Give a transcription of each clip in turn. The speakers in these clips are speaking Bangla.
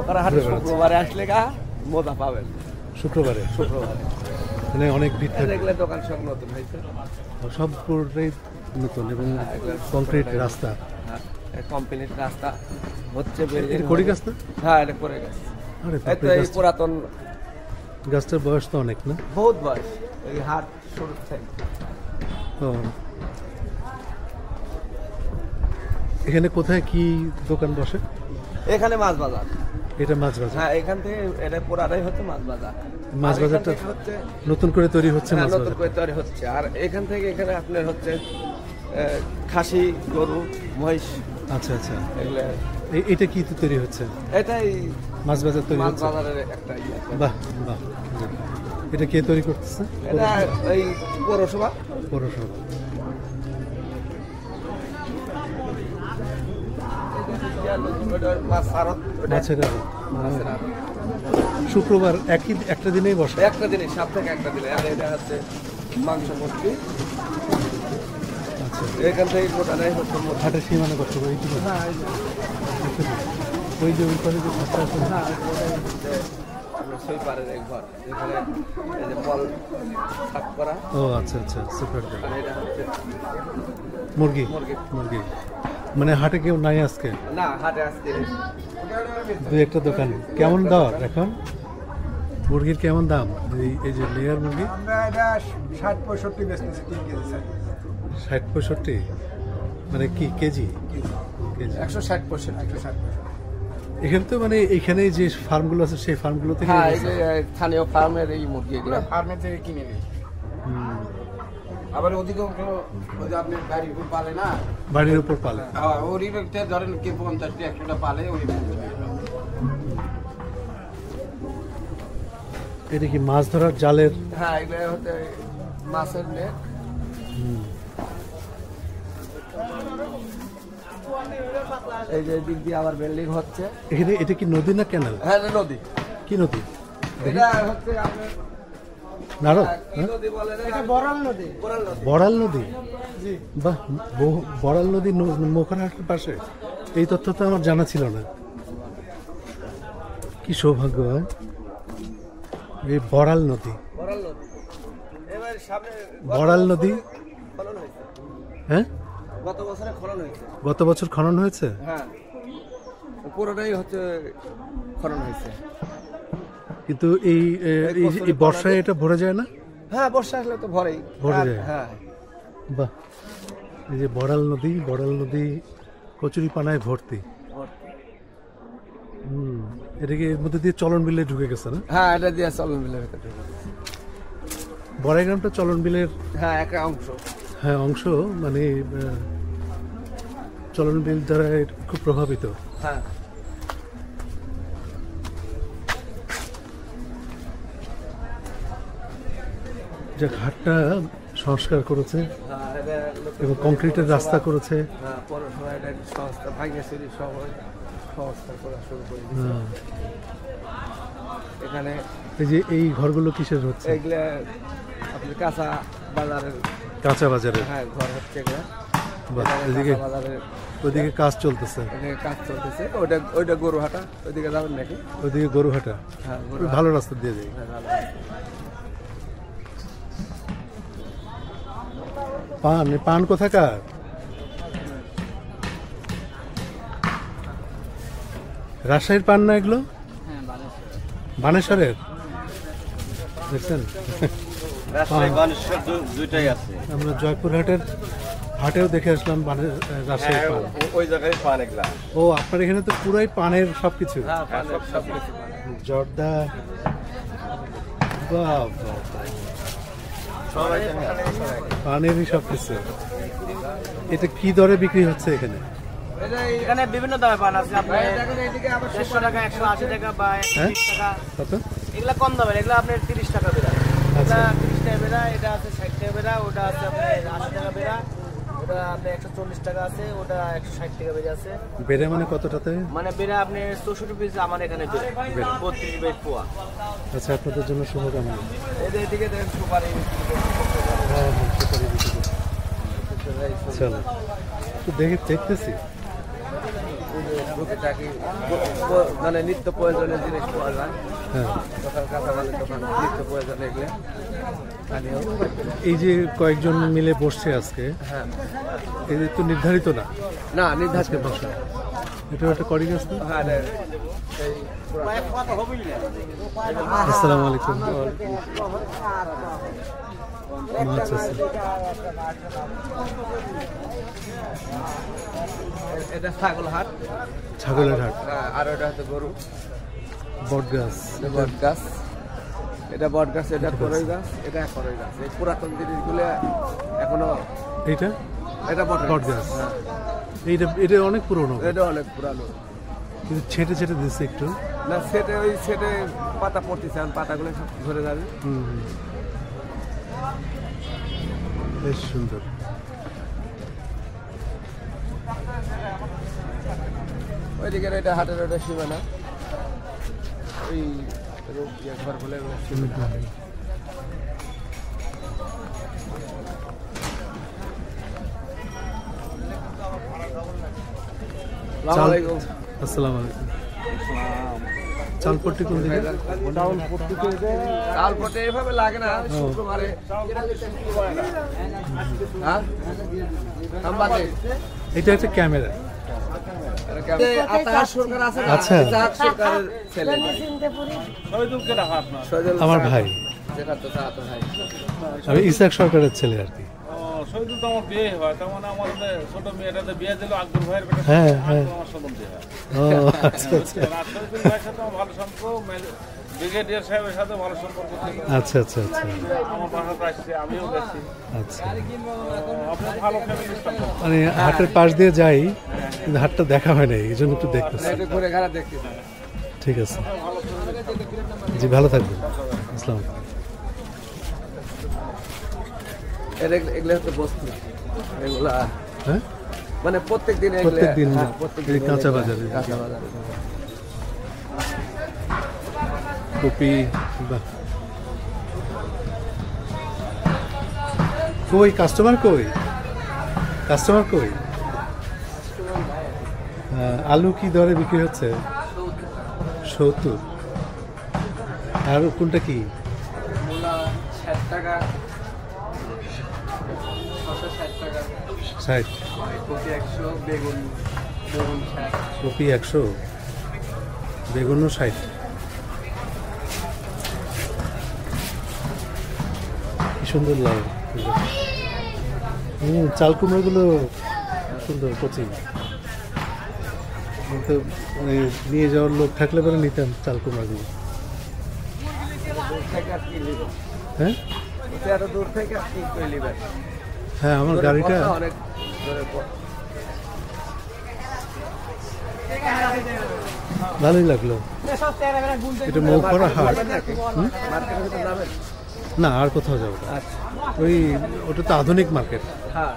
শুক্রবারে আসলে গা মজা পাবেন। শুক্রবারে মানে অনেক ভিড় থাকে। এগুলো দোকান সব নতুন হয়েছে, সব পুরোটাই নতুন এবং কংক্রিট রাস্তা, কমপ্লিট রাস্তা হচ্ছে। কড়ি গাছ না? হ্যাঁ, এটা করে গাছ। এই পুরাতন গাছটার বয়স তো অনেক না? বহুত বয়স, এই হাট শুরু থেকে। এখানে কোথায় কি দোকান বসে? এখানে মাছ বাজার। এটা মাছ বাজার? হ্যাঁ, এখান থেকে এটা পুরাটাই হচ্ছে মাছ বাজার। মাছ বাজারটা নতুন করে তৈরি হচ্ছে? নতুন করে তৈরি হচ্ছে। আর এখান থেকে এখানে আপনার হচ্ছে খাসি, গরু, মহিষ। আচ্ছা আচ্ছা, এগুলো। এটা কি তৈরি হচ্ছে? এটাই মাছ বাজার তৈরি হচ্ছে। মাছ বাজারের একটা ইয়ে। বাহ বাহ। এটা কে তৈরি করতেছে? এটা এই পৌরসভা। শুক্রবার একটা দিনেই বসে? একটা দিনে, সপ্তাহে একটা দিনে। আর এটা হচ্ছে মাংস মূর্তি। আচ্ছা, এখান থেকে গোটাটাই হচ্ছে হাটের সীমানা কত? ওই যে ওই পাশে যে ঘরটা আছে, সেই পারের এক ঘর, যেখানে এই যে ফল সাফ করা। ও আচ্ছা আচ্ছা, সুপার। আর এটা হচ্ছে মুরগি। মানে হাটে কেউ নাই আজকে? না, হাটে আজকে দুই একটা দোকান। কেমন দর এখন মুরগির? কেমন দাম এই যে লেয়ার মুরগি? আমরা এটা 60-65 বেচতেছি 3 কেজি স্যার। 60-65 মানে কি কেজি? 160%। এখানে তো মানে এখানে যে ফার্মগুলো আছে সেই ফার্মগুলো থেকে? হ্যাঁ, এই যে স্থানীয় ফার্মের এই মুরগি, এগুলো ফার্মের থেকে কিনে নিই। আবার অধিকাংশ ওই যে আপনি বাড়ির উপর পালে না, বাড়ির উপর পালে। হ্যাঁ, ওর ইফেক্টে ধরেন কি 50-100টা পালে ওই। এটা কি মাছ ধরার জালের? হ্যাঁ, এগুলো হচ্ছে মাছের নেট। এই যে দিক দিয়ে আবার বিল্ডিং হচ্ছে এখানে। এটা কি নদী না ক্যানাল? হ্যাঁ, নদী। কি নদী এটা হচ্ছে আপনার নারদ? কি নদী বলে? এটা বড়াল নদী। বড়াল নদী? বাহ, বড়াল নদী মোখানহাটের পাশে? এই তথ্য তো আমার জানা ছিল না। কি সৌভাগ্য! এই বড়াল নদী। এবার সামনে বড়াল নদী। খনন হয়েছে। হ্যাঁ, গত বছরে খনন হয়েছে। গত বছর খনন হয়েছে? হ্যাঁ, পুরোটাই হচ্ছে খনন হয়েছে। কিন্তু এই বর্ষায় এটা ভরে যায় না? হ্যাঁ, বর্ষা আসলে তো ভরে যায়। হ্যাঁ, বাহ। এই যে বড়াল নদী কচুরি পানায় ভর্তি। এটা কি এর মধ্যে দিয়ে চলন বিলে ঢুকে গেছে না? হ্যাঁ, এটা দিয়ে চলন বিলের ভিতরে ঢুকে গেছে। বড়াইগ্রামটা চলন বিলের হ্যাঁ, একটা অংশ। হ্যাঁ, অংশ। মানে চলন বিল দ্বারা খুব প্রভাবিত। হ্যাঁ, যে ঘাটটা সংস্কার করেছে এবং কংক্রিটের রাস্তা করেছে। হ্যাঁ, পৌরসভা এটা সংস্থা ভাগ্যশ্রী সংস্কার করা শুরু করে দিয়েছে। এখানে এই যে এই ঘরগুলো কিসের হচ্ছে? এগুলা আপনি কাঁচা বাজারের। হ্যাঁ, ঘর হচ্ছে এগুলা। ওইদিকে কাজ চলতেছে। ওইটা গরুহাটা। ওইদিকে যাবেন নাকি? ওইদিকে গরুহাটা। হ্যাঁ, ভালো রাস্তা দিয়ে যাই। পান কোথাকার? রাজশাহীর পান না এগুলো? বানেশ্বরের? দেখছেন, আমরা জয়পুরহাটের হাটেও দেখে আসলাম রাজশাহীর পান। ওই জায়গায় পান এগুলা। ও, আপনার এখানে তো পুরাই পানের সবকিছু। জর্দা। পানেরই সবকিছু। এটা কি দরে বিক্রি হচ্ছে এখানে? এখানে বিভিন্ন দামে পান আছে। আপনার 150 টাকা, 180 টাকা বা 130 টাকা। কত? এগুলা কম দামের। এগুলা আপনার 30 টাকা বেড়া। এটা 30 টাকা বেড়া। এটা আছে 60 টাকা বেড়া। ওটা আছে আপনার 80 টাকা বেড়া। ওটা আপনার 140 টাকা আছে। ওটা 160 টাকা বেড়া আছে। বেড়া মানে কতটাতে? মানে বেড়া আপনি 64 পিস আমার এখানে বেড়া 32 বেড পোয়া। আচ্ছা, আপনাদের জন্য শুভকামনা। এদিকে দেখেন সুপারি। হ্যাঁ, সুপারি বিক্রি করছে। চলো একটু দেখতেছি। টুকিটাকি মানে নিত্য প্রয়োজনীয় জিনিস পাওয়া যায়। হ্যাঁ, দোকান কাঁচামালের দোকান নিত্য প্রয়োজন এগুলো স্থানীয়। এই যে কয়েকজন মিলে বসছে আজকে, হ্যাঁ, এই তো নির্ধারিত না না নির্ধারিত বসা, এটা একটা করি গাছ না? হ্যাঁ এই আসসালামু আলাইকুম। মাছ আছে, এটা ছাগল হাট, ছাগলের হাট, আর ওটা হচ্ছে গরু। বট গাছ, বট গাছ, এটা বট গাছ, এটা করই গাছ, এটা করই গাছ। এই পুরাতন জিনিসগুলো এখনো। এইটা এটা বট বট গাছ, এইটা এটা অনেক পুরনো, এটা অনেক পুরানো, কিন্তু ছেটে ছেটে দিচ্ছে একটু। না সেটে ওই সেটে পাতা পড়তেছে, পাতাগুলো সব ধরে যাবে। বেশ সুন্দর। ওইদিকে এটা হাটের ওটা সীমানা, ওই ঘর বলে সীমানা। আসসালামু আলাইকুম। চালপট্টি কোন দিকে? চালপট্টি এভাবে লাগে না, শুক্রবারে। হ্যাঁ, এটা হচ্ছে ক্যামেরা। আচ্ছা, আমার ভাই, আমি ইসাক সরকারের ছেলে আর কি। হ্যাঁ হ্যাঁ, ও আচ্ছা আচ্ছা আচ্ছা আচ্ছা আচ্ছা আচ্ছা, মানে হাটের পাশ দিয়ে যাই, কিন্তু হাটটা দেখা হয় না, এই জন্য একটু দেখতেছি। ঠিক আছে জি, ভালো থাকবেন। আসসালাম। এগুলো হচ্ছে বস্তু, এগুলা হ্যাঁ, মানে প্রত্যেক দিন কাঁচা বাজারে কপি। বাহ, কই কাস্টমার, কই কাস্টমার, কই? আলু কি দরে বিক্রি হচ্ছে? 70। আর কোনটা কি? 60 টাকা, 60। কপি 100, বেগুন 60। কপি 100, বেগুনও 60। কি সুন্দর লাল। চাল কুমড়োগুলো সুন্দর কচি, তো নিয়ে যাওয়ার লোক থাকলে পরে নিতাম চাল কুমড়াগুলো। হ্যাঁ এত দূর থেকে আপনি করে নেবেন। হ্যাঁ, আমার গাড়িটা অনেক ভালোই লাগলো। এটা মৌখরা হাট না, আর কোথাও যাবো না। ওই ওটা তো আধুনিক মার্কেট। হ্যাঁ,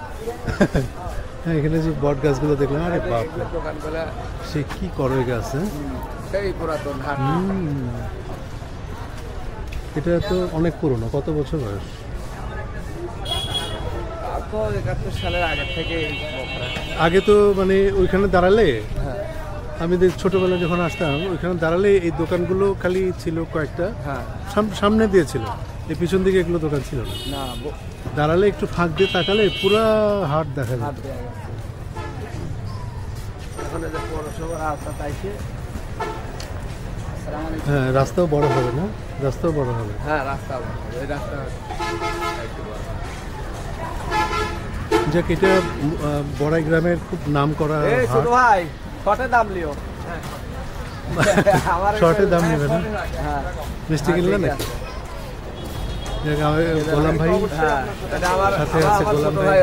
এখানে যে বট গাছগুলো দেখলাম, আরে বাপ, সে কি করই গাছ। সেই পুরাতন হাট। এটা তো অনেক পুরনো, কত বছর বয়স? 71 সালের আগে থেকে। আগে তো মানে ওইখানে দাঁড়ালে, আমি ছোটবেলা যখন আসতাম ওইখানে দাঁড়ালে এই দোকানগুলো খালি ছিল কয়েকটা, সামনে দিয়ে ছিল, এই পিছন দিকে এগুলো দোকান ছিল না। দাঁড়ালে একটু ফাঁক দিয়ে তাকালে পুরা হাট দেখা যায়। হ্যাঁ, রাস্তাও বড় হবে না? রাস্তাও বড় হবে। হ্যাঁ, রাস্তা বড় হবে, এই রাস্তা। যাক, এটা বড়াই গ্রামের খুব নাম করা হাট। ভাই শর্টে দাম লিও। শর্টে দাম নেবে না? মিষ্টি কিনলে নাকি? গোলাম ভাই সাথে আছে, গোলাম ভাই।